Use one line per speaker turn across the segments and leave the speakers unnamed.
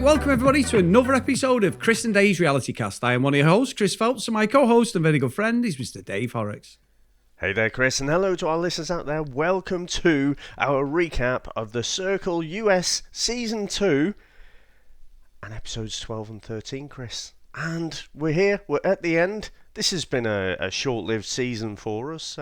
welcome everybody to another episode of Chris and Dave's Reality Cast. I am one of your hosts, Chris Phelps, and my co-host and very good friend is Mr. Dave Horrocks.
Hey there, Chris, and hello to our listeners out there. Welcome to our recap of the Circle US Season 2 and episodes 12 and 13, Chris. And we're here, we're at the end. This has been a short-lived season for us,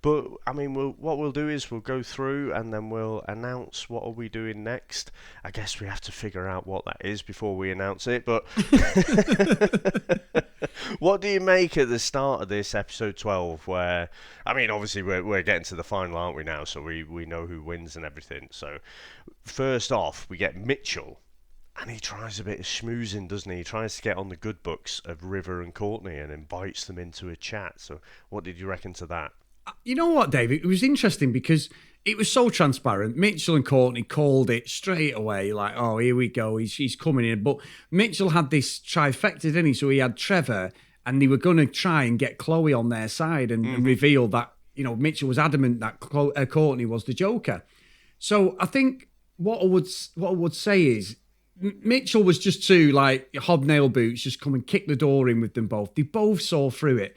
but I mean, what we'll do is we'll go through and then we'll announce what are we doing next. I guess we have to figure out what that is before we announce it, but what do you make at the start of this episode 12 where, I mean, obviously we're getting to the final, aren't we now, so we know who wins and everything. So first off, we get Mitchell. And he tries a bit of schmoozing, doesn't he? He tries to get on the good books of River and Courtney and invites them into a chat. So what did you reckon to that?
You know what, Dave? It was interesting because it was so transparent. Mitchell and Courtney called it straight away, like, oh, here we go, he's coming in. But Mitchell had this trifecta, didn't he? So he had Trevor, and they were going to try and get Chloe on their side and reveal that, you know, Mitchell was adamant that Courtney was the Joker. So I think what I would say is, Mitchell was just too, like, hobnail boots, just come and kick the door in with them both. They both saw through it.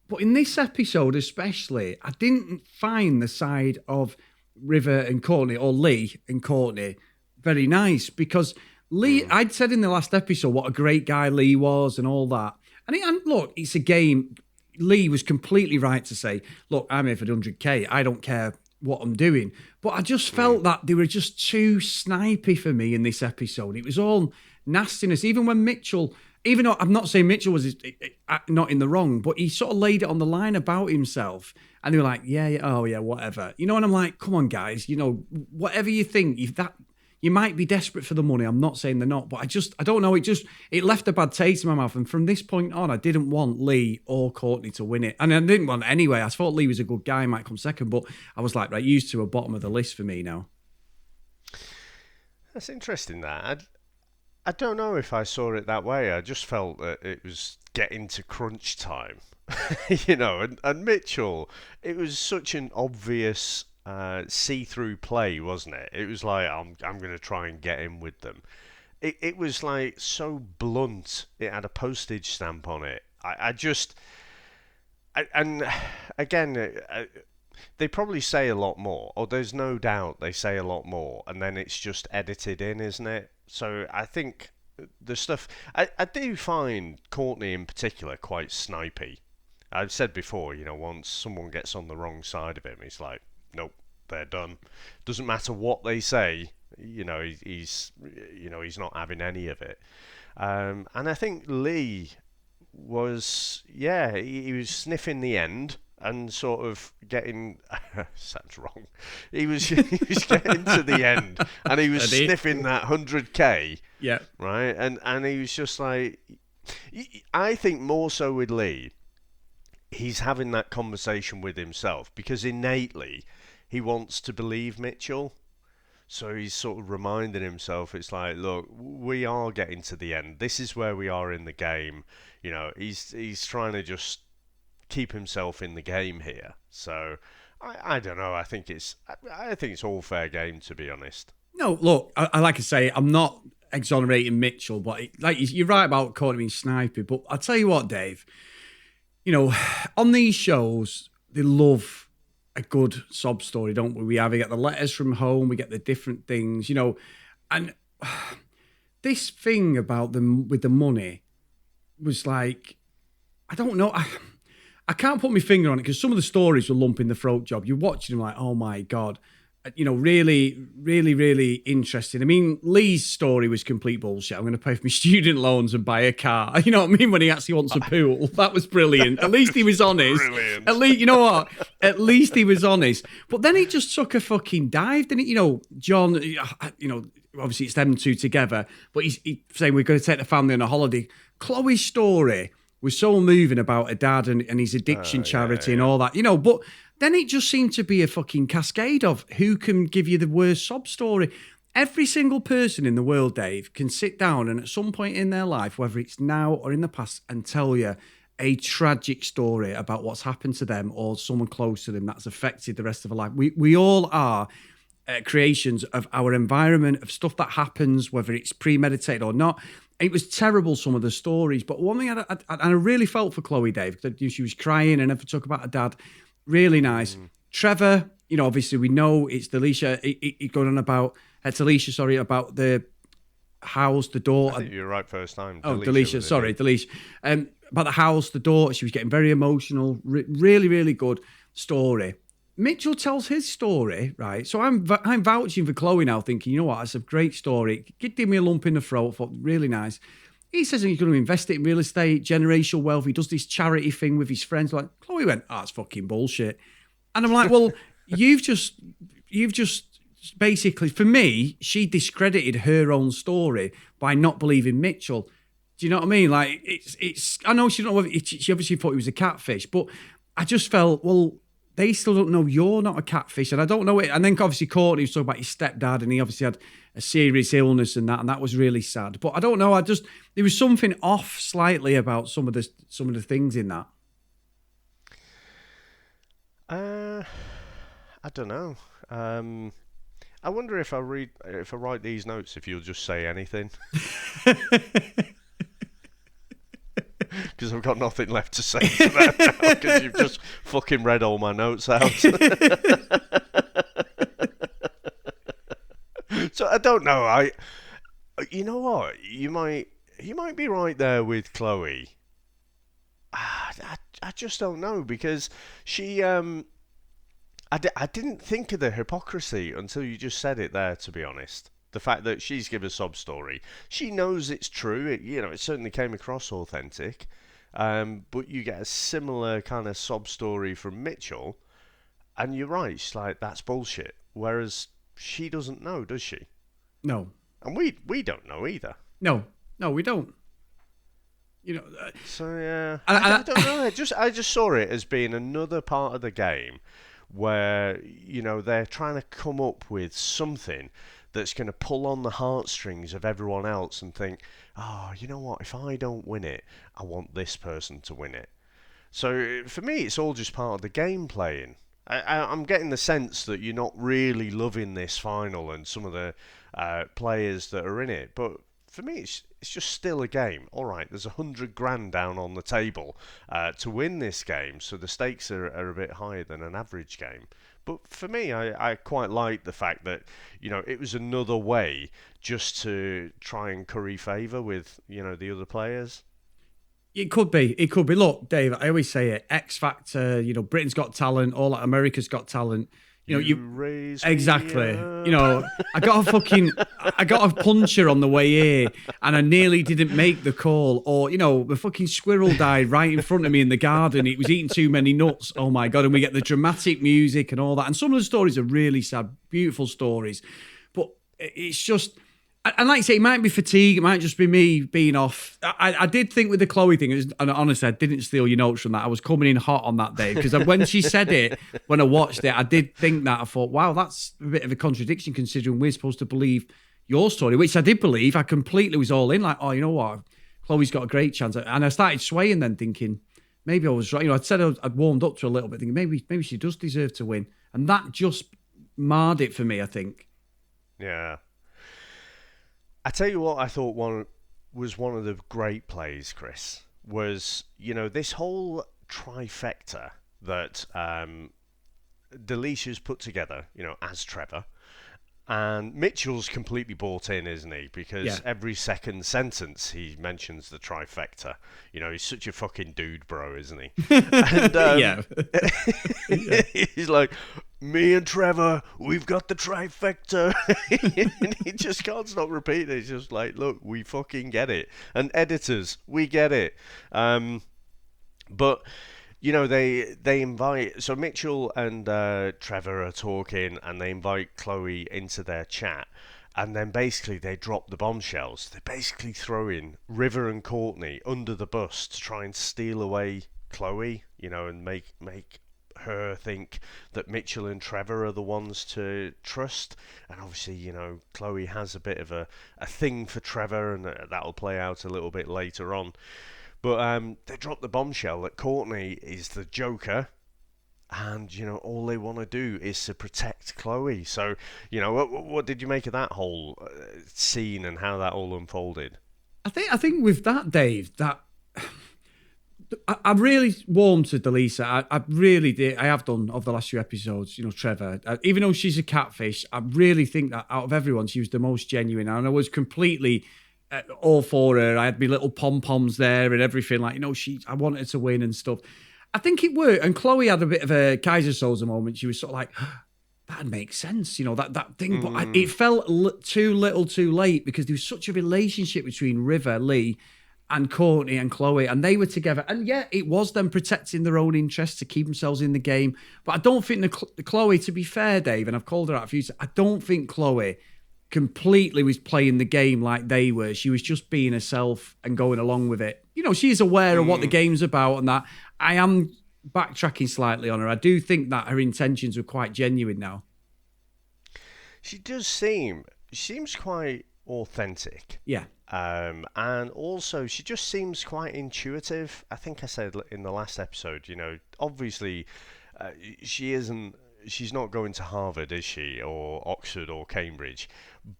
But in this episode especially, I didn't find the side of River and Courtney, or Lee and Courtney, very nice. Because Lee, I'd said in the last episode what a great guy Lee was and all that. And look, it's a game. Lee was completely right to say, look, I'm here for 100K. I don't care what I'm doing. But I just felt that they were just too snipey for me in this episode. It was all nastiness. Even when Mitchell, even though I'm not saying Mitchell was not in the wrong, but he sort of laid it on the line about himself. And they were like, yeah, oh yeah, whatever. You know, and I'm like, come on, guys, you know, whatever you think, you might be desperate for the money. I'm not saying they're not, but I don't know. It left a bad taste in my mouth. And from this point on, I didn't want Lee or Courtney to win it. And I didn't want it anyway. I thought Lee was a good guy, might come second, but I was like, right, you two are bottom of the list for me now.
That's interesting, that. I don't know if I saw it that way. I just felt that it was getting to crunch time, you know, and Mitchell, it was such an obvious see-through play, wasn't it? It was like, I'm going to try and get in with them. It was like so blunt. It had a postage stamp on it. And again, they probably say a lot more, or there's no doubt they say a lot more, and then it's just edited in, isn't it? So I think the stuff, I do find Courtney in particular quite snipey. I've said before, you know, once someone gets on the wrong side of him, he's like, nope, they're done. Doesn't matter what they say, you know, he's not having any of it. And I think Lee was, he was sniffing the end and sort of getting, sounds wrong. He was getting to the end and he was sniffing that 100K.
Yeah.
Right. And he was just like, I think more so with Lee, he's having that conversation with himself because innately he wants to believe Mitchell. So he's sort of reminding himself, it's like, look, we are getting to the end. This is where we are in the game. You know, he's trying to just keep himself in the game here. So I don't know. I think it's all fair game, to be honest.
No, look, I like to say, I'm not exonerating Mitchell, but like you're right about Courtney being snipey. But I'll tell you what, Dave, you know, on these shows, they love a good sob story, don't we? We either get the letters from home, we get the different things, you know, and this thing about them with the money was like, I don't know, I can't put my finger on it because some of the stories were lumping the throat job. You're watching them like, oh my God, you know, really, really, really interesting. I mean, Lee's story was complete bullshit. I'm going to pay for my student loans and buy a car. You know what I mean? When he actually wants a pool. That was brilliant. At least he was honest.
Brilliant.
At least, you know what? At least he was honest. But then he just took a fucking dive, didn't he? You know, John, you know, obviously it's them two together, but he's saying we're going to take the family on a holiday. Chloe's story was so moving about her dad and his addiction charity and all that, you know, but then it just seemed to be a fucking cascade of who can give you the worst sob story. Every single person in the world, Dave, can sit down and at some point in their life, whether it's now or in the past, and tell you a tragic story about what's happened to them or someone close to them that's affected the rest of their life. We all are creations of our environment, of stuff that happens, whether it's premeditated or not. It was terrible, some of the stories. But one thing I really felt for Chloe, Dave, because she was crying and never talk about her dad. Really nice. Trevor, obviously we know it's Delisha. He going on about, Delisha, sorry, about the house, the door.
I think you were right first time.
Delisha, sorry, Delisha. About the house, the door. She was getting very emotional. Really, really good story. Mitchell tells his story, right? So I'm vouching for Chloe now, thinking, you know what, that's a great story. Give me a lump in the throat. Thought really nice. He says he's going to invest it in real estate, generational wealth. He does this charity thing with his friends. Like Chloe went, oh, that's fucking bullshit. And I'm like, well, you've just basically, for me, she discredited her own story by not believing Mitchell. Do you know what I mean? Like it's. I know she don't know. She obviously thought he was a catfish, but I just felt, well, they still don't know you're not a catfish, and I don't know it. And then obviously Courtney was talking about his stepdad, and he obviously had a serious illness and that was really sad. But I don't know. There was something off slightly about some of the things in that.
I don't know. I wonder if I write these notes, if you'll just say anything. Because I've got nothing left to say to that now, because you've just fucking read all my notes out. So I don't know. You know what? You might be right there with Chloe. I just don't know, because she I didn't think of the hypocrisy until you just said it there, to be honest. The fact that she's given a sob story. She knows it's true. It certainly came across authentic. But you get a similar kind of sob story from Mitchell, and you're right. She's like, that's bullshit. Whereas she doesn't know, does she?
No.
And we don't know either.
No, we don't.
So yeah, I don't know. I just saw it as being another part of the game where they're trying to come up with something that's going to pull on the heartstrings of everyone else and think, oh, you know what, if I don't win it, I want this person to win it. So for me, it's all just part of the game playing. I'm getting the sense that you're not really loving this final and some of the players that are in it. But for me, it's just still a game. All right, there's $100,000 down on the table to win this game, so the stakes are a bit higher than an average game. But for me, I quite like the fact that, it was another way just to try and curry favour with, the other players.
It could be. Look, Dave, I always say it. X Factor, Britain's Got Talent, all that, America's Got Talent. You
raise
exactly. I got a puncher on the way here, and I nearly didn't make the call. Or the fucking squirrel died right in front of me in the garden. It was eating too many nuts. Oh my god! And we get the dramatic music and all that. And some of the stories are really sad, beautiful stories. But it's just. And like I say, it might be fatigue. It might just be me being off. I did think with the Chloe thing, and honestly, I didn't steal your notes from that. I was coming in hot on that day because when she said it, when I watched it, I did think that. I thought, wow, that's a bit of a contradiction considering we're supposed to believe your story, which I did believe. I completely was all in, like, oh, you know what? Chloe's got a great chance. And I started swaying then thinking, maybe I was right. I'd said I'd warmed up to her a little bit, thinking maybe she does deserve to win. And that just marred it for me, I think.
Yeah. I tell you what, I thought one of the great plays, Chris, was, this whole trifecta that Delicia's put together, as Trevor. And Mitchell's completely bought in, isn't he? Because every second sentence he mentions the trifecta. He's such a fucking dude, bro, isn't he? And, he's like, me and Trevor, we've got the trifecta. And he just can't stop repeating it. He's just like, look, we fucking get it. And editors, we get it. But... they invite... So Mitchell and Trevor are talking, and they invite Chloe into their chat. And then basically they drop the bombshells. They're basically throwing River and Courtney under the bus to try and steal away Chloe, and make her think that Mitchell and Trevor are the ones to trust. And obviously, Chloe has a bit of a thing for Trevor, and that'll play out a little bit later on. But they dropped the bombshell that Courtney is the Joker, and all they want to do is to protect Chloe. So what did you make of that whole scene and how that all unfolded?
I think with that, Dave, that I really warmed to Delisa. I really did. I have done over the last few episodes. Trevor, even though she's a catfish, I really think that out of everyone, she was the most genuine, and I was completely all for her. I had my little pom poms there and everything. Like I wanted her to win and stuff. I think it worked. And Chloe had a bit of a Kaiser Soze moment. She was sort of like, that'd make sense, that thing. But it felt too little too late, because there was such a relationship between River, Lee, and Courtney and Chloe, and they were together. And yeah, it was them protecting their own interests to keep themselves in the game. But I don't think the Chloe, to be fair, Dave, and I've called her out a few times, I don't think Chloe completely was playing the game like they were. She was just being herself and going along with it. She's aware of what the game's about, and that. I am backtracking slightly on her. I do think that her intentions were quite genuine now.
She seems quite authentic.
Yeah.
And also she just seems quite intuitive. I think I said in the last episode, obviously she's not going to Harvard, is she, or Oxford or Cambridge,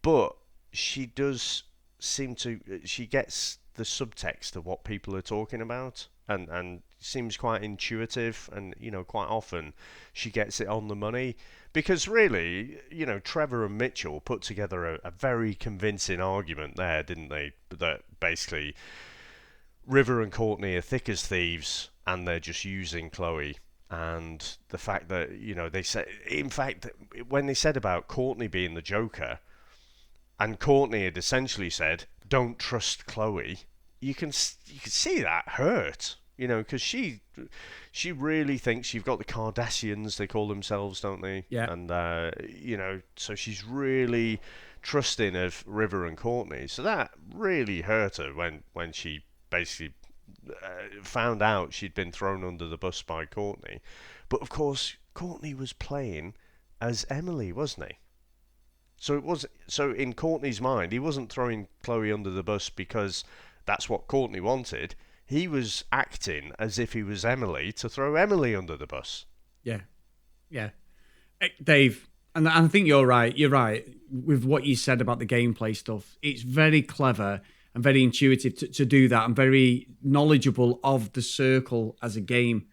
but she does she gets the subtext of what people are talking about, and seems quite intuitive, and quite often she gets it on the money, because really, Trevor and Mitchell put together a very convincing argument there, didn't they, that basically River and Courtney are thick as thieves and they're just using Chloe. And the fact that they said, in fact, when they said about Courtney being the Joker, and Courtney had essentially said, "Don't trust Chloe," you can see that hurt, because she really thinks you've got the Kardashians, they call themselves, don't they?
Yeah.
And so she's really trusting of River and Courtney. So that really hurt her when she basically found out she'd been thrown under the bus by Courtney. But of course, Courtney was playing as Emily, wasn't he? So in Courtney's mind, he wasn't throwing Chloe under the bus because that's what Courtney wanted. He was acting as if he was Emily to throw Emily under the bus.
Yeah. Dave, and I think you're right. You're right with what you said about the gameplay stuff. It's very clever and very intuitive to do that, and very knowledgeable of the circle as a game.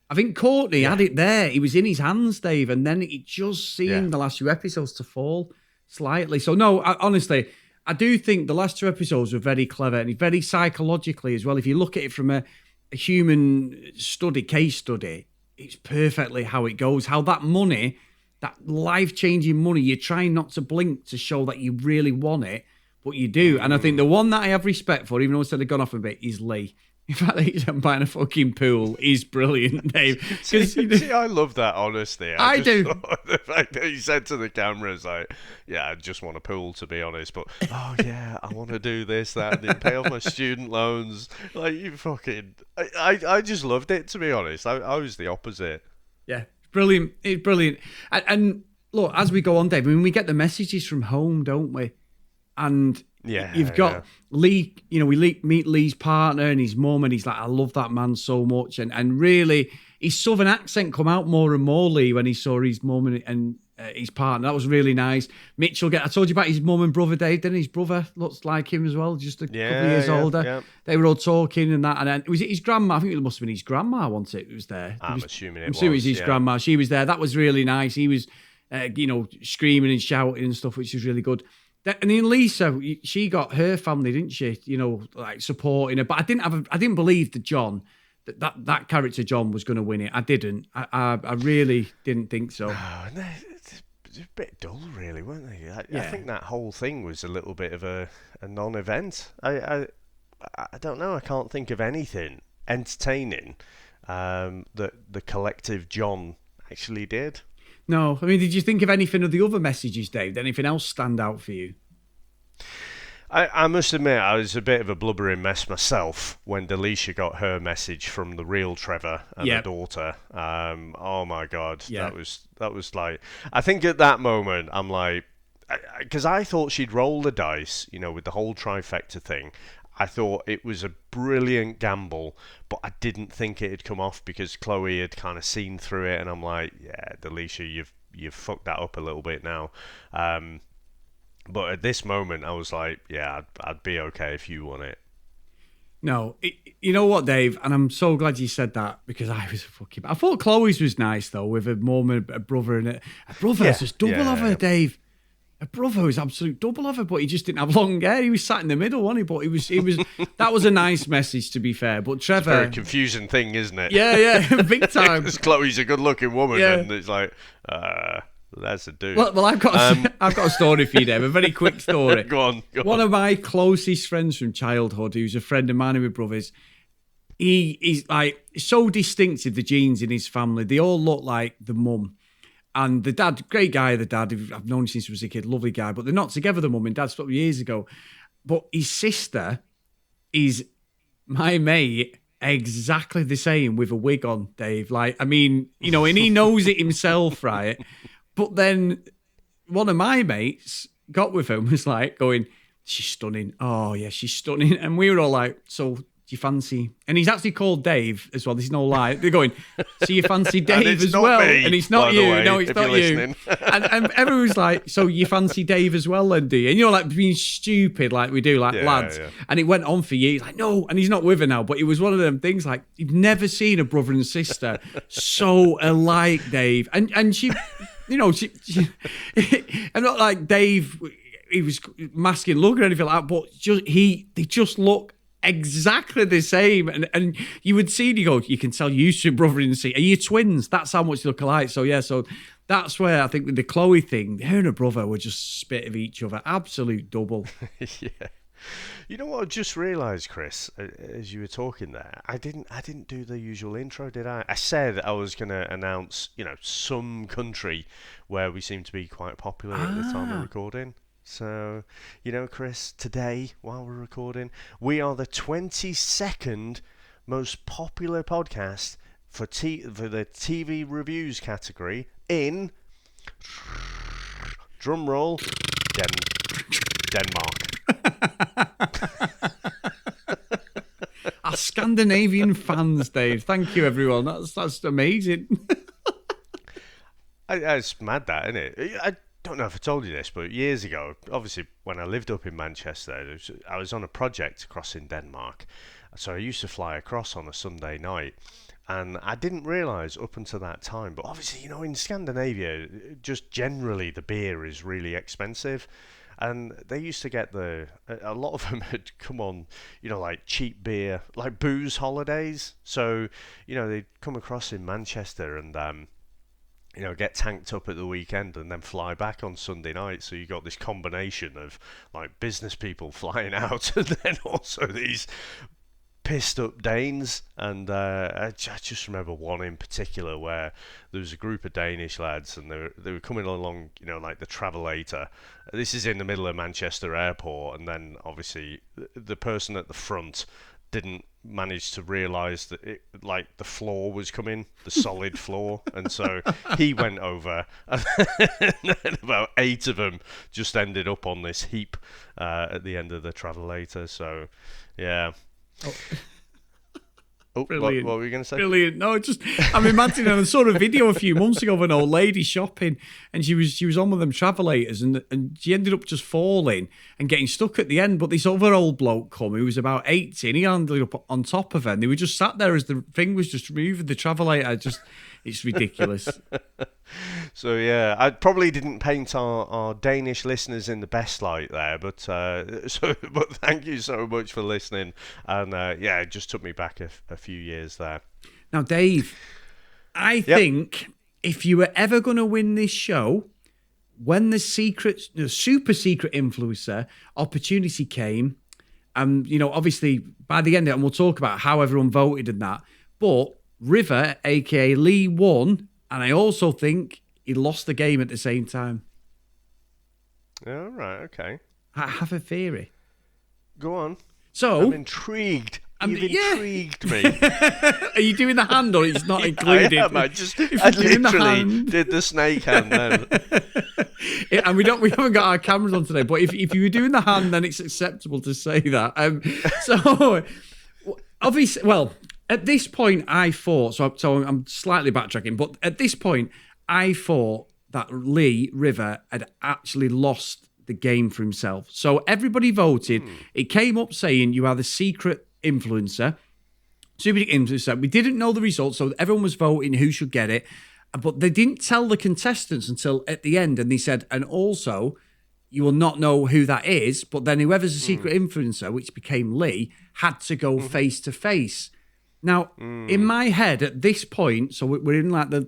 I think Courtney had it there. It was in his hands, Dave, and then it just seemed the last few episodes to fall slightly. So no, honestly, I do think the last two episodes were very clever, and very psychologically as well. If you look at it from a human case study, it's perfectly how it goes. How that money, that life-changing money, you're trying not to blink to show that you really want it, but you do. And I think the one that I have respect for, even though I said I've gone off a bit, is Lee. In fact, he's buying a fucking pool is brilliant, Dave.
See, I love that honesty.
I do.
The fact that he said to the cameras, like, "Yeah, I just want a pool, to be honest, but oh yeah, I want to do this, that, and pay off my student loans." Like, you fucking, I just loved it, to be honest. I was the opposite.
Yeah, brilliant. It's brilliant. And look, as we go on, Dave, I mean, we get the messages from home, don't we? And you've got Lee, we meet Lee's partner and his mum, and he's like, "I love that man so much." And really, his southern accent come out more and more, Lee, when he saw his mum and his partner. That was really nice. Mitchell, I told you about his mum and brother, Dave, didn't his brother looks like him as well, just a couple of years older. Yeah. They were all talking and that. And then, was it his grandma? I think it must have been his grandma once it was there.
I'm assuming it
was his grandma. She was there. That was really nice. He was, screaming and shouting and stuff, which was really good. And then Lisa, she got her family, didn't she? Like supporting her. But I didn't believe that John, that character John was going to win it. I didn't. I really didn't think so.
Oh, it's a bit dull, really, weren't they? I think that whole thing was a little bit of a non-event. I don't know. I can't think of anything entertaining that the collective John actually did.
No, I mean, did you think of anything of the other messages, Dave? Did anything else stand out for you?
I must admit, I was a bit of a blubbering mess myself when Delisha got her message from the real Trevor and the daughter. Oh my God, that was like, I think at that moment I'm like, because I thought she'd roll the dice, with the whole trifecta thing. I thought it was a brilliant gamble, but I didn't think it had come off because Chloe had kind of seen through it, and I'm like, yeah, Delisha, you've fucked that up a little bit now. But at this moment, I was like, yeah, I'd be okay if you won it.
No, you know what, Dave? And I'm so glad you said that because I was fucking. I thought Chloe's was nice though, with a mum and a brother and a brother. Yeah, just double of her, Dave. A brother was absolute double of her, but he just didn't have long hair. He was sat in the middle, wasn't he? But he was. That was a nice message, to be fair. But Trevor,
it's a very confusing thing, isn't it?
Yeah, big time.
Because Chloe's a good-looking woman, and it's like, that's a dude.
Well, I've got a story for you, Dave. A very quick story.
Go on.
One of my closest friends from childhood, who's a friend of mine with brothers, he's like so distinctive. The genes in his family, they all look like the mum. And the dad, great guy, the dad, I've known him since he was a kid, lovely guy, but they're not together, the mum and dad, stopped years ago. But his sister is my mate, exactly the same with a wig on, Dave. Like, I mean, you know, and he knows it himself, right? But then one of my mates got with him, was like going, she's stunning. Oh, yeah, she's stunning. And we were all like, so do you fancy? And he's actually called Dave as well. There's no lie. They're going, so you fancy Dave as well?
Me,
and it's not you.
Way,
no, it's not you. and everyone's like, so you fancy Dave as well, then, do you? And you're like being stupid like we do, like lads. Yeah. And it went on for years. Like, no. And he's not with her now. But it was one of them things like, you've never seen a brother and sister so alike, Dave. And she, you know, she and not like Dave, he was masking look or anything like that, but they just look exactly the same, and you would see it, you go, you can tell you used to brother and sister. Are you twins? That's how much they look alike. So yeah, so that's where I think with the Chloe thing, her and her brother were just spit of each other, absolute double.
Yeah. You know what I just realised, Chris, as you were talking there, I didn't do the usual intro, did I? I said I was going to announce, you know, some country where we seem to be quite popular at the time of recording. So, you know, Chris, today, while we're recording, we are the 22nd most popular podcast for the TV reviews category in, drumroll, Denmark.
Our Scandinavian fans, Dave. Thank you, everyone. That's amazing.
It's mad, that, isn't it? I don't know if I told you this, but years ago, obviously when I lived up in Manchester, I was on a project across in Denmark. So I used to fly across on a Sunday night, and I didn't realise up until that time, but obviously, you know, in Scandinavia, just generally the beer is really expensive. And they used to get a lot of them had come on, you know, like cheap beer, like booze holidays. So, you know, they'd come across in Manchester and, you know, get tanked up at the weekend and then fly back on Sunday night. So you got this combination of like business people flying out and then also these pissed up Danes. And I just remember one in particular where there was a group of Danish lads and they were coming along, you know, like the Travelator. This is in the middle of Manchester Airport, and then obviously the person at the front didn't manage to realise that the floor was coming, the solid floor, and so he went over, and then about 8 of them just ended up on this heap at the end of the Travelator. So, yeah. Oh,
Brilliant.
What were you going to say?
Brilliant. No, I'm imagining, I saw a video a few months ago of an old lady shopping, and she was on one of them Travelators, and she ended up just falling and getting stuck at the end. But this other old bloke come, who was about 80, and he ended up on top of her, and they were just sat there as the thing was just moving, the Travelator. It's ridiculous.
So yeah, I probably didn't paint our Danish listeners in the best light there, but thank you so much for listening, and yeah, it just took me back a few years there.
Now, Dave, I think if you were ever going to win this show, when the super secret influencer opportunity came, and you know, obviously by the end of it, and we'll talk about how everyone voted and that, but River, aka Lee, won, and I also think he lost the game at the same time.
Oh, right, okay.
I have a theory.
Go on.
So
I'm intrigued. You've intrigued me.
Are you doing the hand or it's not included?
I am. I literally did the snake hand then.
And we haven't got our cameras on today, but if you were doing the hand, then it's acceptable to say that. So obviously, well, at this point, I thought, so I'm slightly backtracking, but at this point, I thought that Lee River had actually lost the game for himself. So everybody voted. It came up saying you are the secret influencer. Super influencer. We didn't know the results, so everyone was voting who should get it. But they didn't tell the contestants until at the end, and they said, and also, you will not know who that is, but then whoever's the secret influencer, which became Lee, had to go face to face. Now, in my head at this point, so we're in like the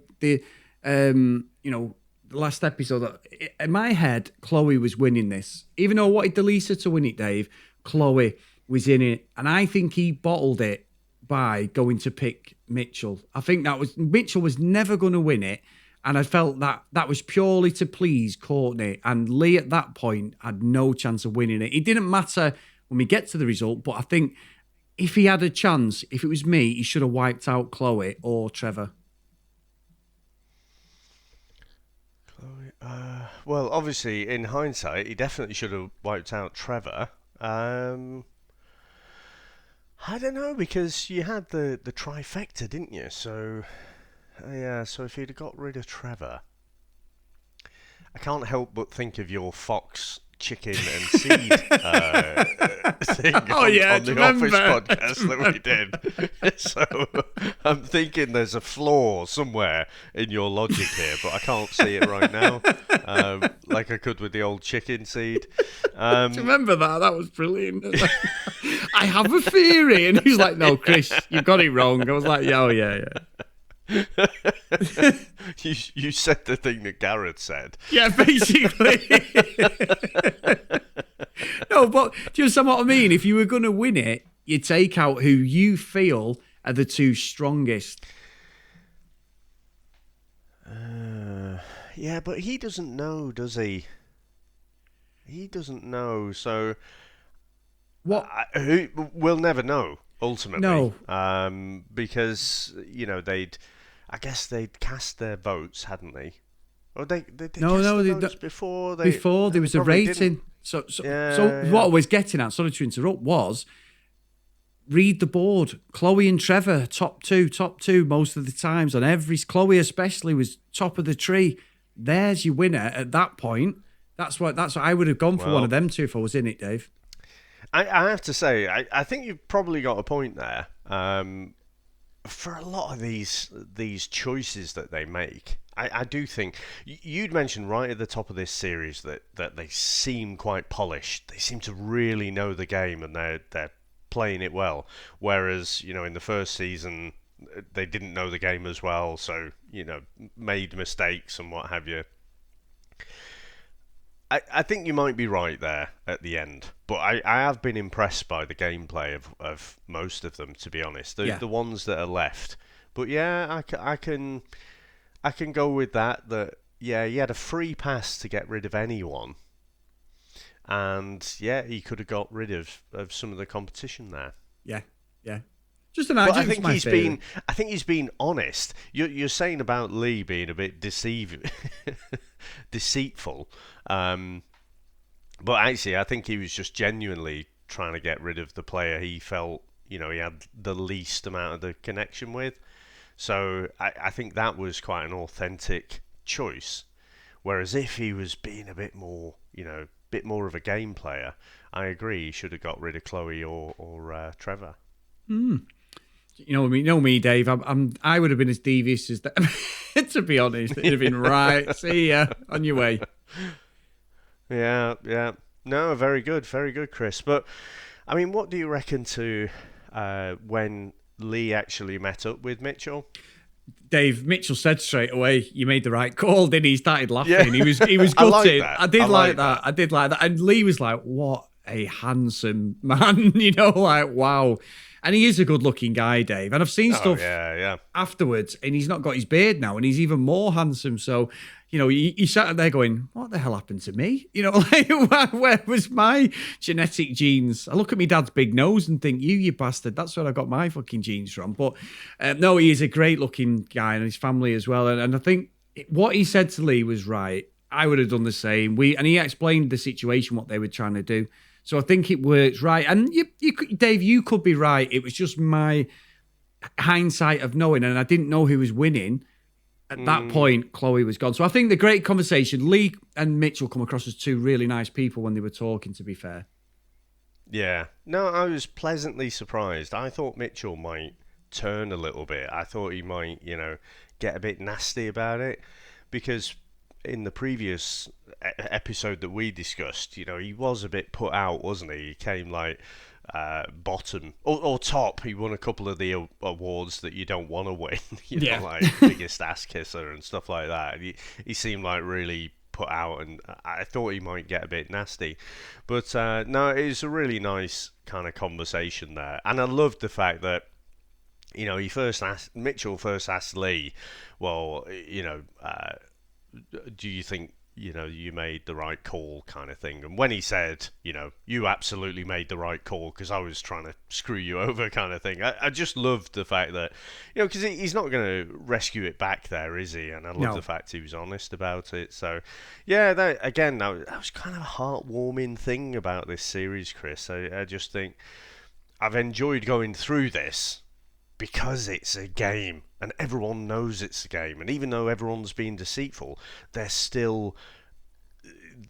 last episode. In my head, Chloe was winning this, even though I wanted Delisa to win it. Dave, Chloe was in it, and I think he bottled it by going to pick Mitchell. I think Mitchell was never going to win it, and I felt that was purely to please Courtney. And Lee at that point had no chance of winning it. It didn't matter when we get to the result, but I think if he had a chance, if it was me, he should have wiped out Chloe or Trevor.
Well, obviously, in hindsight, he definitely should have wiped out Trevor. I don't know, because you had the trifecta, didn't you? So, yeah, so if he'd have got rid of Trevor, I can't help but think of your Fox chicken and seed thing on the Office podcast that we did. So I'm thinking there's a flaw somewhere in your logic here, but I can't see it right now, like I could with the old chicken seed.
Do you remember that? That was brilliant. I have a theory. And he's like, no, Chris, you got it wrong. I was like, yeah, oh, yeah.
You said the thing that Gareth said.
Yeah, basically. No, but do you understand what I mean? If you were going to win it, you take out who you feel are the two strongest.
Yeah, but he doesn't know, does he? He doesn't know, so we'll never know ultimately.
No,
because I guess they'd cast their votes, hadn't they? Or they cast the votes before
there was a rating.
Didn't.
So what I was getting at, sorry to interrupt, was read the board. Chloe and Trevor, top two most of the times on every. Chloe especially was top of the tree. There's your winner at that point. That's what I would have gone for, one of them two if I was in it, Dave.
I have to say, I think you've probably got a point there. For a lot of these choices that they make, I do think you'd mentioned right at the top of this series that they seem quite polished. They seem to really know the game, and they're playing it well. Whereas in the first season they didn't know the game as well, so made mistakes and what have you. I think you might be right there at the end, but I have been impressed by the gameplay of most of them, to be honest. The ones that are left. But yeah, I can go with that. Yeah, he had a free pass to get rid of anyone, and yeah, he could have got rid of some of the competition there.
Yeah. Just imagine.
But I think he's been honest. You're saying about Lee being a bit deceitful. But actually, I think he was just genuinely trying to get rid of the player he felt, he had the least amount of the connection with. So I think that was quite an authentic choice. Whereas if he was being a bit more, bit more of a game player, I agree he should have got rid of Chloe or Trevor.
You know me, Dave. I would have been as devious as that. To be honest, it'd have been right. See ya on your way.
Yeah. No, very good, Chris. But I mean, what do you reckon to when Lee actually met up with Mitchell?
Dave, Mitchell said straight away, "You made the right call." Didn't he? He started laughing. Yeah. He was gutted. I did like that. And Lee was like, "What a handsome man!" Like, wow. And he is a good-looking guy, Dave. And I've seen stuff
yeah.
afterwards, and he's not got his beard now, and he's even more handsome. So, he sat there going, what the hell happened to me? Like, where was my genetic genes? I look at my dad's big nose and think, you bastard, that's where I got my fucking genes from. But no, he is a great-looking guy, and his family as well. And I think what he said to Lee was right. I would have done the same. And he explained the situation, what they were trying to do. So I think it works right. And Dave, you could be right. It was just my hindsight of knowing, and I didn't know who was winning. At that point, Chloe was gone. So I think the great conversation, Lee and Mitchell come across as two really nice people when they were talking, to be fair.
Yeah. No, I was pleasantly surprised. I thought Mitchell might turn a little bit. I thought he might, get a bit nasty about it, because in the previous episode that we discussed, he was a bit put out, wasn't he? He came like bottom or top. He won a couple of the awards that you don't want to win, like biggest ass kisser and stuff like that. He seemed like really put out, and I thought he might get a bit nasty, but no, it was a really nice kind of conversation there, and I loved the fact that Mitchell first asked Lee, well, do you think you made the right call, kind of thing? And when he said, you absolutely made the right call because I was trying to screw you over, kind of thing, I just loved the fact that, because he's not going to rescue it back there, is he? And I love the fact he was honest about it. So, yeah, that was kind of a heartwarming thing about this series, Chris. I just think I've enjoyed going through this because it's a game and everyone knows it's a game, and even though everyone's being deceitful, they're still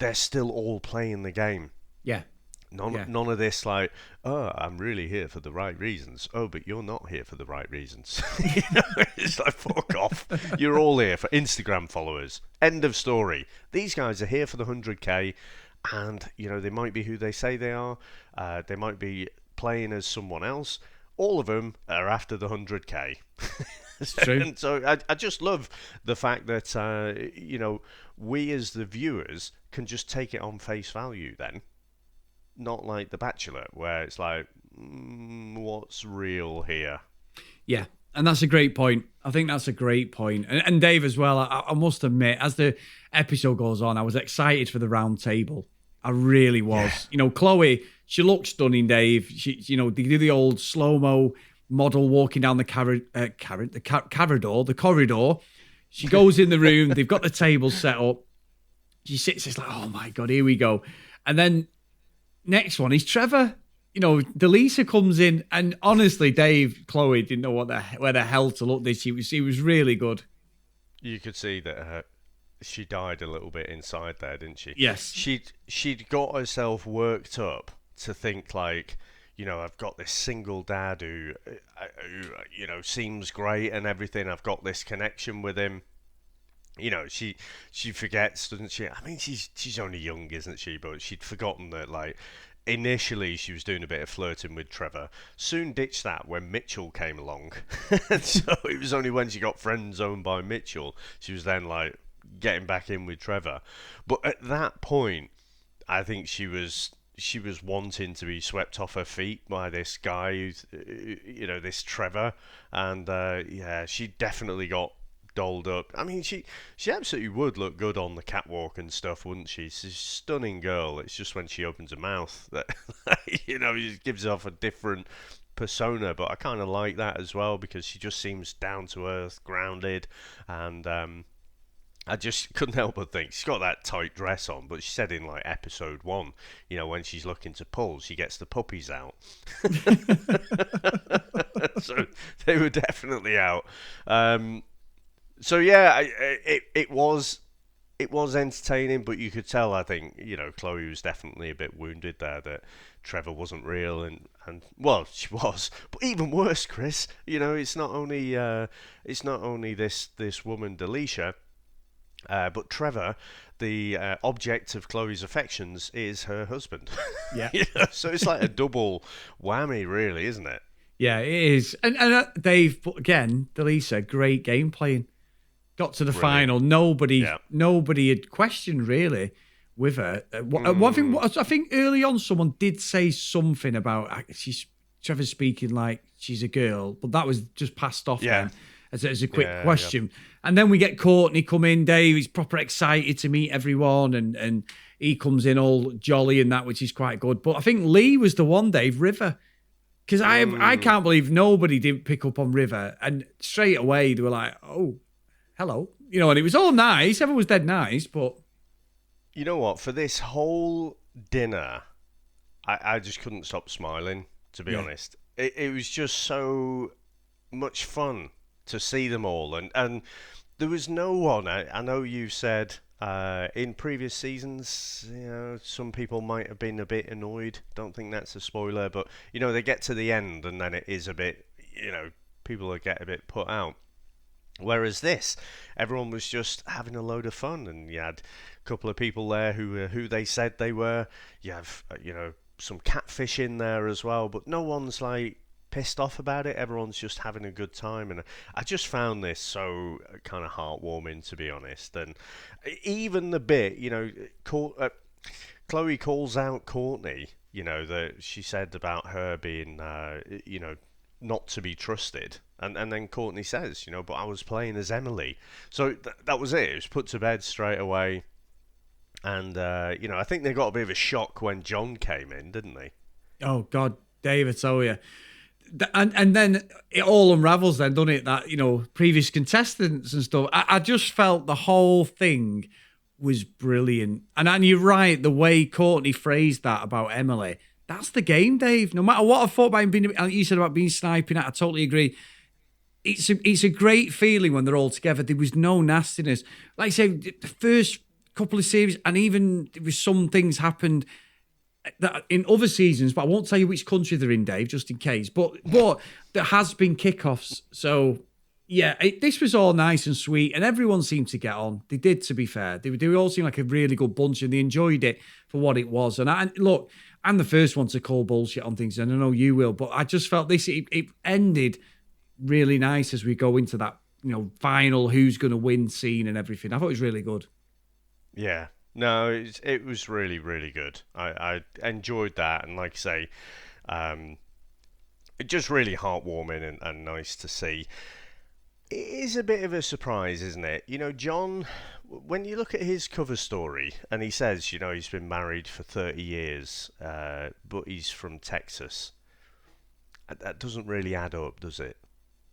all playing the game.
Yeah.
None of this like, oh, I'm really here for the right reasons. Oh, but you're not here for the right reasons. It's like, fuck off. You're all here for Instagram followers. End of story. These guys are here for the 100k, and they might be who they say they are. They might be playing as someone else. All of them are after the 100k.
It's true.
And so I just love the fact that we as the viewers can just take it on face value then. Not like The Bachelor, where it's like, what's real here?
Yeah, and that's a great point. I think that's a great point. And Dave as well, I must admit, as the episode goes on, I was excited for the round table. I really was. Yeah. Chloe, she looks stunning, Dave. She, they do the old slow-mo model walking down the corridor. She goes in the room. They've got the table set up. She sits. It's like, oh my God, here we go. And then next one is Trevor. Delisa comes in, and honestly, Dave, Chloe didn't know where the hell to look. She was really good.
You could see that she died a little bit inside there, didn't she?
Yes.
She'd got herself worked up to think like, I've got this single dad who seems great and everything. I've got this connection with him. She forgets, doesn't she? I mean, she's only young, isn't she? But she'd forgotten that, like, initially she was doing a bit of flirting with Trevor. Soon ditched that when Mitchell came along. And so it was only when she got friend zoned by Mitchell, she was then, like, getting back in with Trevor. But at that point, I think she was wanting to be swept off her feet by this guy who's, this Trevor. And, she definitely got dolled up. I mean, she absolutely would look good on the catwalk and stuff, wouldn't she? She's a stunning girl. It's just when she opens her mouth that, she gives off a different persona. But I kind of like that as well, because she just seems down to earth, grounded, and I just couldn't help but think she's got that tight dress on. But she said in like episode 1, when she's looking to pull, she gets the puppies out. So they were definitely out. So yeah, it was entertaining, but you could tell, I think, Chloe was definitely a bit wounded there that Trevor wasn't real, and well, she was. But even worse, Chris, it's not only this woman Delisha, but Trevor, the object of Chloe's affections, is her husband.
Yeah.
So it's like a double whammy, really, isn't it?
Yeah, it is. And Dave, but again, Delisa, great game playing. Got to the final. Nobody had questioned really with her. One thing, I think early on, someone did say something about Trevor's speaking like she's a girl, but that was just passed off
Yeah.
then as a quick
Yeah,
question. And then we get Courtney come in, Dave. He's proper excited to meet everyone, and he comes in all jolly and that, which is quite good. But I think Lee was the one, Dave, River. Because I can't believe nobody didn't pick up on River. And straight away, they were like, oh, hello. You know, and it was all nice. Everyone was dead nice, but...
You know what? For this whole dinner, I just couldn't stop smiling, to be honest. It was just so much fun to see them all. And there was no one, I know you said in previous seasons, you know, some people might have been a bit annoyed. Don't think that's a spoiler, but, you know, they get to the end and then it is a bit, you know, people will get a bit put out. Whereas this, everyone was just having a load of fun, and you had a couple of people there who they said they were. You have, you know, some catfish in there as well, but no one's like pissed off about it. Everyone's just having a good time, and I just found this so kind of heartwarming, to be honest. And even the bit, you know, Chloe calls out Courtney, you know, that she said about her being, you know, not to be trusted. And then Courtney says, you know, but I was playing as Emily. So that was it. It was put to bed straight away. And, you know, I think they got a bit of a shock when John came in, didn't they?
Oh, God, Dave, I tell you. And then it all unravels then, doesn't it? That, you know, previous contestants and stuff. I just felt the whole thing was brilliant. And you're right, the way Courtney phrased that about Emily, that's the game, Dave. No matter what I thought about him being, you said about being sniping at, I totally agree. It's a great feeling when they're all together. There was no nastiness. Like I say, the first couple of series, and even there was some things happened that in other seasons, but I won't tell you which country they're in, Dave, just in case. But there has been kickoffs. So, yeah, this was all nice and sweet, and everyone seemed to get on. They did, to be fair. They all seemed like a really good bunch, and they enjoyed it for what it was. And look, I'm the first one to call bullshit on things, and I know you will, but I just felt it ended really nice as we go into that, you know, final who's going to win scene and everything. I thought it was really good.
Yeah. No, it was really, really good. I enjoyed that, and like I say, just really heartwarming and nice to see. It is a bit of a surprise, isn't it? You know, John, when you look at his cover story, and he says, you know, he's been married for 30 years, but he's from Texas. That doesn't really add up, does it?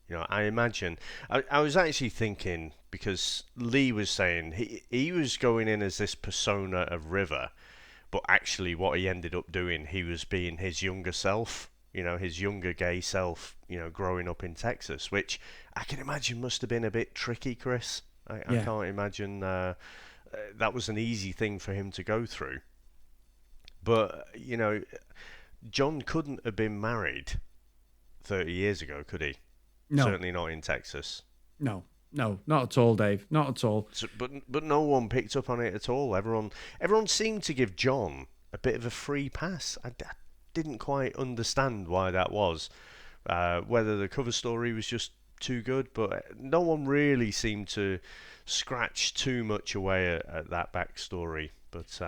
You know, I imagine. I was actually thinking, because Lee was saying he was going in as this persona of River, but actually what he ended up doing, he was being his younger self, you know, his younger gay self, you know, growing up in Texas, which I can imagine must have been a bit tricky, Chris. I can't imagine that was an easy thing for him to go through. But, you know, John couldn't have been married 30 years ago, could he?
No.
Certainly not in Texas.
No, not at all, Dave. Not at all.
So, but no one picked up on it at all. Everyone seemed to give John a bit of a free pass. I didn't quite understand why that was. Whether the cover story was just too good, but no one really seemed to scratch too much away at that backstory. But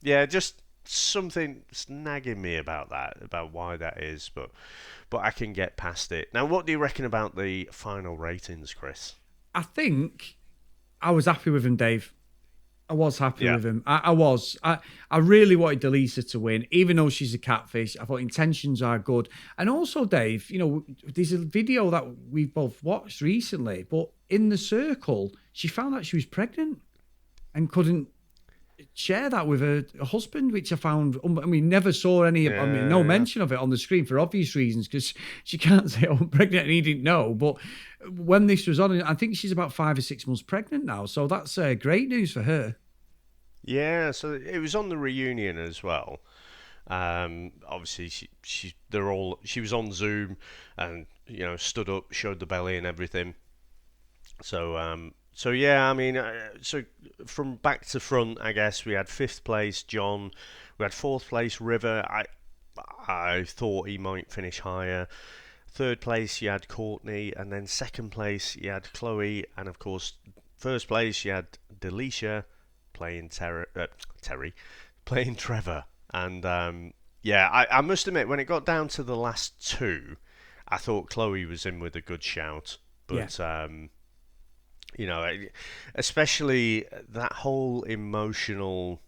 yeah, just something snagging me about that, about why that is, but I can get past it. Now, what do you reckon about the final ratings, Chris?
I think I was happy with him, Dave. I was happy with him. I was. I really wanted Delisa to win, even though she's a catfish. I thought intentions are good. And also, Dave, you know, there's a video that we both watched recently, but in the circle, she found out she was pregnant and couldn't share that with her husband, which I found, I mean, never saw any, no mention of it on the screen for obvious reasons, because she can't say, oh, I'm pregnant, and he didn't know. But when this was on, I think she's about 5 or 6 months pregnant now. So that's great news for her.
Yeah, so it was on the reunion as well. Obviously, she was on Zoom and, you know, stood up, showed the belly and everything. So yeah, I mean, so from back to front, I guess we had 5th place John, we had 4th place River. I thought he might finish higher. 3rd place you had Courtney, and then 2nd place you had Chloe, and of course 1st place you had Delisha playing Terry, playing Trevor, and Yeah, I must admit, when it got down to the last two, I thought Chloe was in with a good shout.
Yeah.
But, especially that whole emotional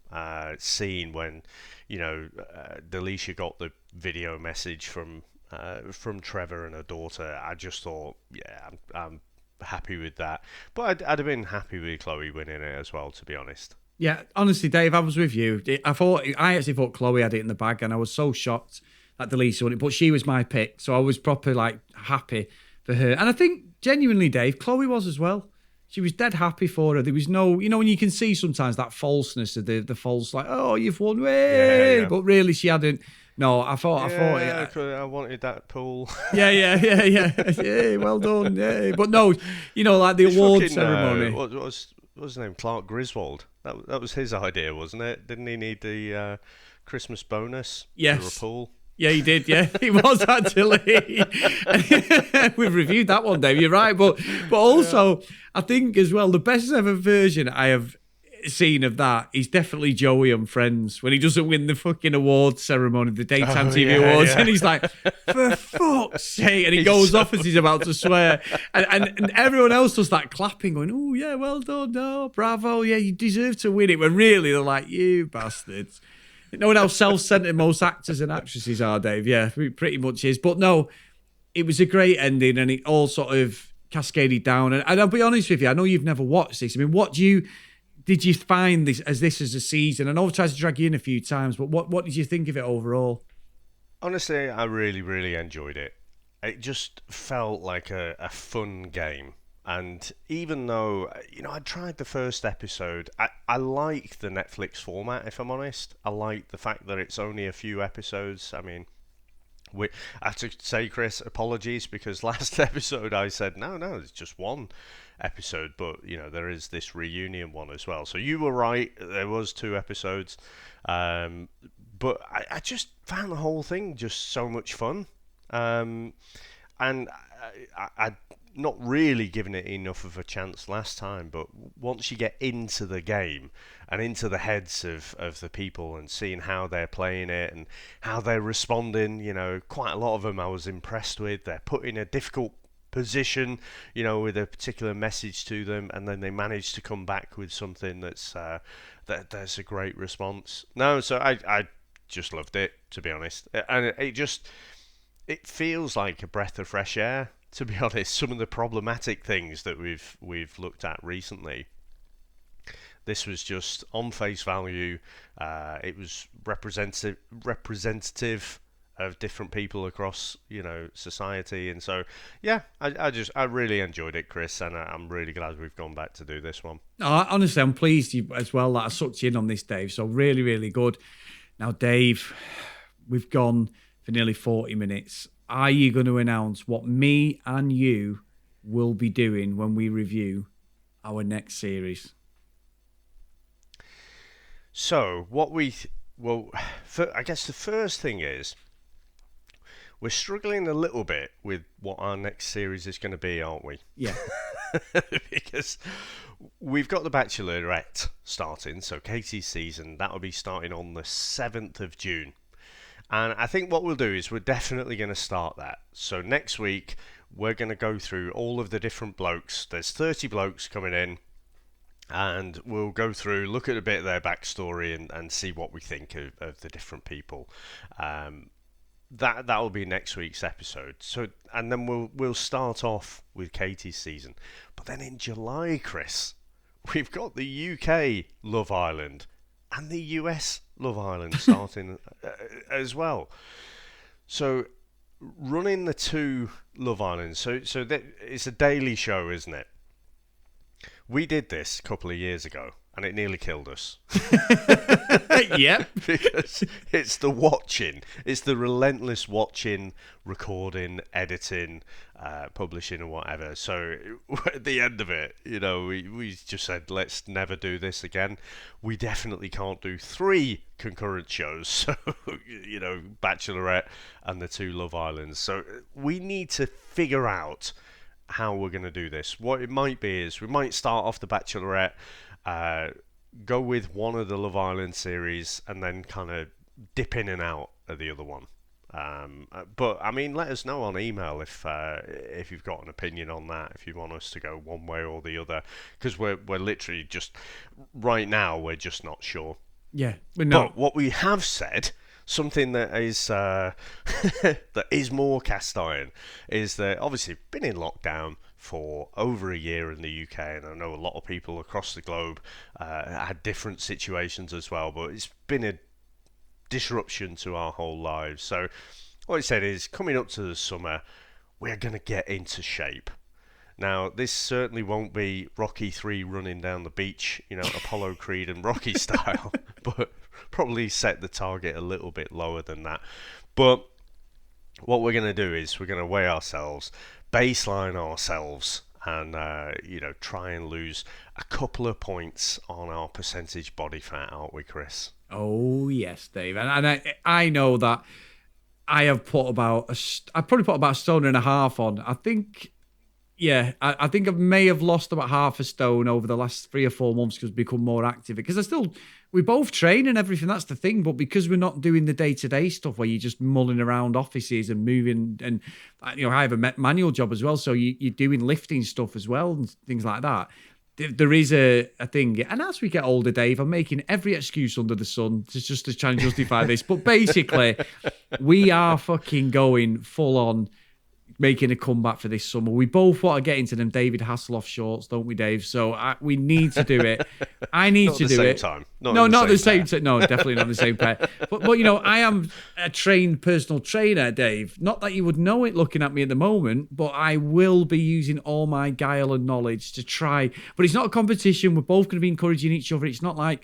scene when, Delisha got the video message from Trevor and her daughter. I just thought, yeah, I'm happy with that. But I'd have been happy with Chloe winning it as well, to be honest.
Yeah, honestly, Dave, I was with you. I actually thought Chloe had it in the bag, and I was so shocked that Delisa won it. But she was my pick, so I was proper like happy for her. And I think genuinely, Dave, Chloe was as well. She was dead happy for her. There was no, when you can see sometimes that falseness of the false, like, oh, you've won, way,
Yeah.
but really she hadn't. No, I thought,
I wanted that pool.
yeah. Well done, yeah. But no, like the award ceremony.
What was his name? Clark Griswold. That was his idea, wasn't it? Didn't he need the Christmas bonus
Yes.
for a pool?
Yeah, he did. Yeah, he was actually. We've reviewed that one, Dave. You're right, but also I think as well the best ever version I have seen of that is definitely Joey on Friends when he doesn't win the fucking award ceremony, the daytime TV awards, and he's like, "For fuck's sake!" and he goes off as he's about to swear, and everyone else does that clapping, going, "Oh yeah, well done, no, bravo, yeah, you deserve to win it." When really they're like, "You bastards." You know how self-centered most actors and actresses are, Dave. Yeah, it pretty much is. But no, it was a great ending, and it all sort of cascaded down. And I'll be honest with you, I know you've never watched this. I mean, did you find this as a season? I know I've tried to drag you in a few times, but what did you think of it overall?
Honestly, I really, really enjoyed it. It just felt like a fun game. And even though, I tried the first episode, I like the Netflix format, if I'm honest. I like the fact that it's only a few episodes. I mean, I have to say, Chris, apologies, because last episode I said, no, it's just one episode. But, there is this reunion one as well. So you were right, there was 2 episodes. But I just found the whole thing just so much fun. And I not really given it enough of a chance last time, but once you get into the game and into the heads of the people and seeing how they're playing it and how they're responding, quite a lot of them I was impressed with. They're put in a difficult position, with a particular message to them, and then they manage to come back with something that's a great response. No, so I just loved it, to be honest, and it feels like a breath of fresh air. To be honest, some of the problematic things that we've looked at recently, this was just on face value. It was representative of different people across society, and so yeah, I really enjoyed it, Chris, and I'm really glad we've gone back to do this one.
No, honestly, I'm pleased as well that I sucked you in on this, Dave. So really, really good. Now, Dave, we've gone for nearly 40 minutes. Are you going to announce what me and you will be doing when we review our next series?
So, I guess the first thing is we're struggling a little bit with what our next series is going to be, aren't we?
Yeah.
Because we've got the Bachelorette starting, so Katie's season, that'll be starting on the 7th of June. And I think what we'll do is we're definitely going to start that. So next week, we're going to go through all of the different blokes. There's 30 blokes coming in, and we'll go through, look at a bit of their backstory and see what we think of the different people. That will be next week's episode. So, and then we'll start off with Katie's season. But then in July, Chris, we've got the UK Love Island and the US Love Island starting as well. So running the 2 Love Islands, so that it's a daily show, isn't it? We did this a couple of years ago, and it nearly killed us.
Yep.
Because it's the watching. It's the relentless watching, recording, editing, publishing and whatever. So at the end of it, we just said, let's never do this again. We definitely can't do 3 concurrent shows. So, Bachelorette and the 2 Love Islands. So we need to figure out how we're going to do this. What it might be is we might start off the Bachelorette, go with one of the Love Island series, and then kind of dip in and out at the other one. But I mean, let us know on email if you've got an opinion on that. If you want us to go one way or the other, because we're literally just right now we're just not sure.
Yeah, but no.
But what we have said, something that is that is more cast iron, is that obviously been in lockdown for over a year in the UK, and I know a lot of people across the globe had different situations as well. But it's been a disruption to our whole lives. So what I said is, coming up to the summer, we're going to get into shape. Now, this certainly won't be Rocky 3 running down the beach, Apollo Creed and Rocky style, but probably set the target a little bit lower than that. But what we're going to do is we're going to weigh ourselves, baseline ourselves, and try and lose a couple of points on our percentage body fat, aren't we, Chris?
Oh yes, Dave, and I know that I have put I probably put about a stone and a half on. I think, yeah, I think I may have lost about half a stone over the last 3 or 4 months because I've become more active. Because we both train and everything. That's the thing, but because we're not doing the day-to-day stuff where you're just mulling around offices and moving, and I have a manual job as well, so you're doing lifting stuff as well and things like that. There is a thing, and as we get older, Dave, I'm making every excuse under the sun to try and justify this. But basically, we are fucking going full on, making a comeback for this summer. We both want to get into them David Hasselhoff shorts, don't we, Dave? So we need to do it. I need to do it. Not the same time. No, definitely not the same pair. But I am a trained personal trainer, Dave. Not that you would know it looking at me at the moment, but I will be using all my guile and knowledge to try. But it's not a competition. We're both going to be encouraging each other. It's not like,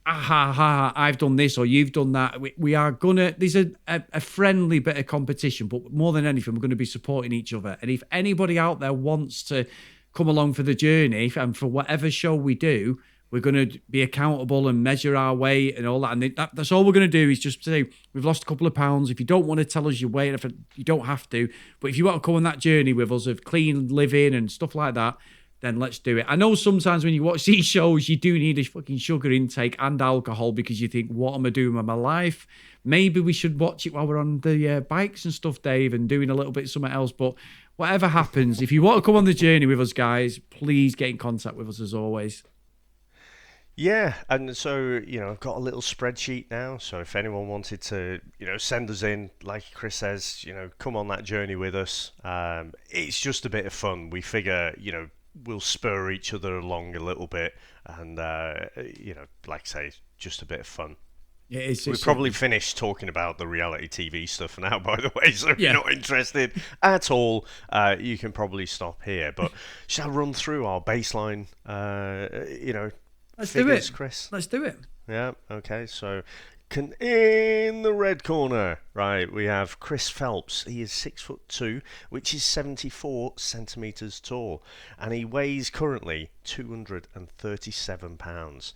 I've done this or you've done that. We are gonna. There's a friendly bit of competition, but more than anything, we're going to be supporting each other. And if anybody out there wants to come along for the journey, and for whatever show we do, we're going to be accountable and measure our weight and all that. And that's all we're going to do is just say we've lost a couple of pounds. If you don't want to tell us your weight, you don't have to. But if you want to come on that journey with us of clean living and stuff like that, then let's do it. I know sometimes when you watch these shows, you do need a fucking sugar intake and alcohol because you think, what am I doing with my life? Maybe we should watch it while we're on the bikes and stuff, Dave, and doing a little bit of something else. But whatever happens, if you want to come on the journey with us, guys, please get in contact with us as always.
Yeah, and so, I've got a little spreadsheet now, so if anyone wanted to, send us in, like Chris says, come on that journey with us. It's just a bit of fun. We figure, we'll spur each other along a little bit, and like I say, just a bit of fun.
Yeah,
we've probably finished talking about the reality TV stuff now, by the way, so if you're not interested at all, you can probably stop here. But shall I run through our baseline,
Let's
figures,
do it,
Chris?
Let's do it.
Yeah, okay, so in the red corner, right, we have Chris Phelps. He is 6'2", which is 74 centimeters tall, and he weighs currently 237 pounds.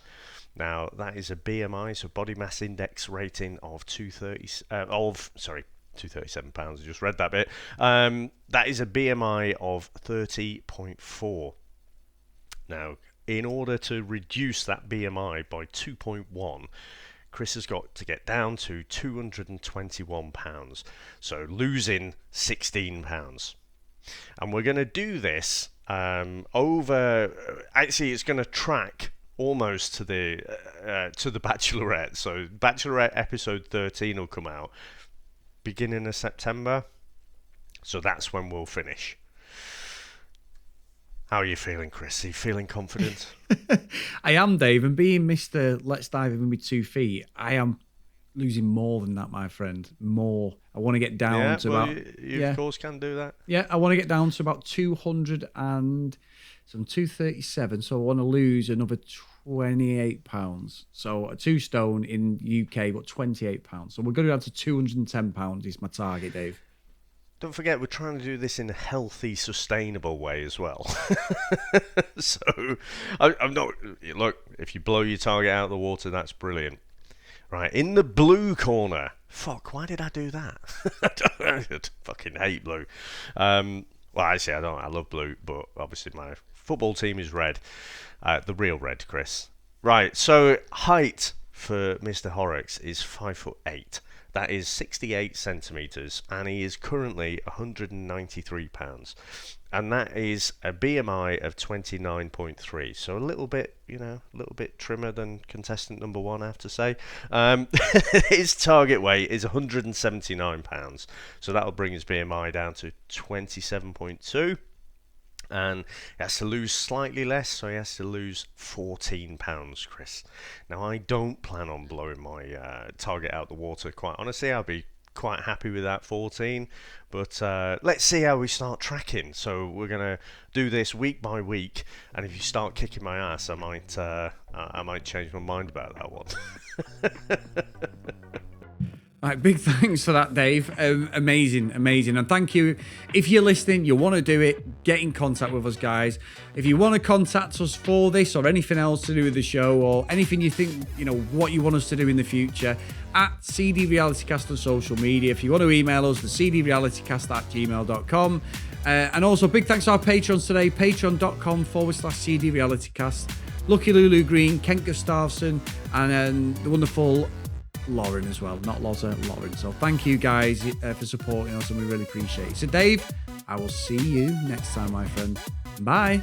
Now that is a BMI, so body mass index rating of 237 pounds. I just read that bit. That is a BMI of 30.4. Now, in order to reduce that BMI by 2.1. Chris has got to get down to 221 pounds, so losing 16 pounds. And we're going to do this over. Actually, it's going to track almost to the Bachelorette. So Bachelorette episode 13 will come out beginning of September. So that's when we'll finish. How are you feeling, Chris? Are you feeling confident?
I am, Dave, and being Mr. Let's Dive In with 2 feet, I am losing more than that, my friend. More. I want to get down to about...
You of course can do that.
Yeah, I want to get down to about 200 and... So I'm 237, so I want to lose another 28 pounds. So 2 stone in UK, but 28 pounds. So we're going down to 210 pounds is my target, Dave.
Don't forget, we're trying to do this in a healthy, sustainable way as well. So, I'm not... Look, if you blow your target out of the water, that's brilliant. Right, in the blue corner. Fuck, why did I do that? I fucking hate blue. Well, actually, I don't. I love blue, but obviously my football team is red. The real red, Chris. Right, so height for Mr. Horrocks is 5'8". That is 68 centimetres, and he is currently 193 pounds. And that is a BMI of 29.3, so a little bit, a little bit trimmer than contestant number 1, I have to say. His target weight is 179 pounds, so that'll bring his BMI down to 27.2. And he has to lose slightly less, so he has to lose 14 pounds, Chris. Now, I don't plan on blowing my target out the water, quite honestly. I'll be quite happy with that 14, but let's see how we start tracking. So we're gonna do this week by week, and if you start kicking my ass, I might change my mind about that one.
Right, big thanks for that, Dave. Amazing. And thank you. If you're listening, you want to do it, get in contact with us, guys. If you want to contact us for this or anything else to do with the show, or anything you think, what you want us to do in the future, at CD Realitycast on social media. If you want to email us, the cdrealitycast@gmail.com. And also, big thanks to our patrons today, patreon.com/CD Realitycast. Lucky Lulu Green, Kent Gustafsson, and the wonderful Lauren as well, not Loza, Lauren. So thank you guys for supporting us, and we really appreciate it. So Dave, I will see you next time, my friend. Bye.